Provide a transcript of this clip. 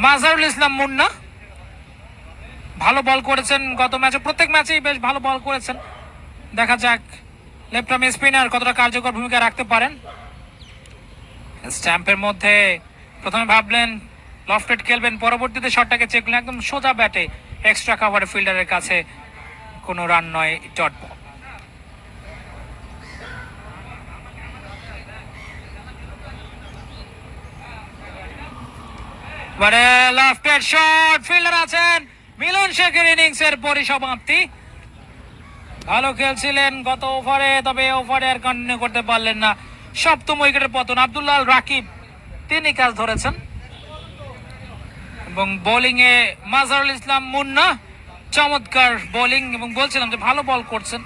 মাজহারুল ইসলাম মুন্না ভালো বল করেছেন গত ম্যাচে, প্রত্যেক ম্যাচেই বেশ ভালো বল করেছেন। দেখা যাক লেফট আর্ম স্পিনার কতটা কার্যকর ভূমিকা রাখতে পারেন। স্ট্যাম্পের মধ্যে প্রথমে ভাবলেন লফটেড খেলবেন, পরবর্তীতে শটটাকে চেক করলেন একদম সোজা ব্যাটে, এক্সট্রা কাভারে ফিল্ডারের কাছে কোনো রান নয়, ডট বল। লেফটেড শট, ফিল্ডার আছেন মিলন শেখের ইনিংসের পরিসমাপ্তি। ভালো খেলছিলেন গত ওভারে, তবে ওভারে আর কন্টিনিউ করতে পারলেন না। সপ্তম উইকেটের পতন। আব্দুল্লাহ রাকিব তিনি ক্যাচ ধরেছেন এবং বোলিং এ মাজহারুল ইসলাম মুন্না চমৎকার বোলিং, এবং বলছিলাম যে ভালো বল করছেন।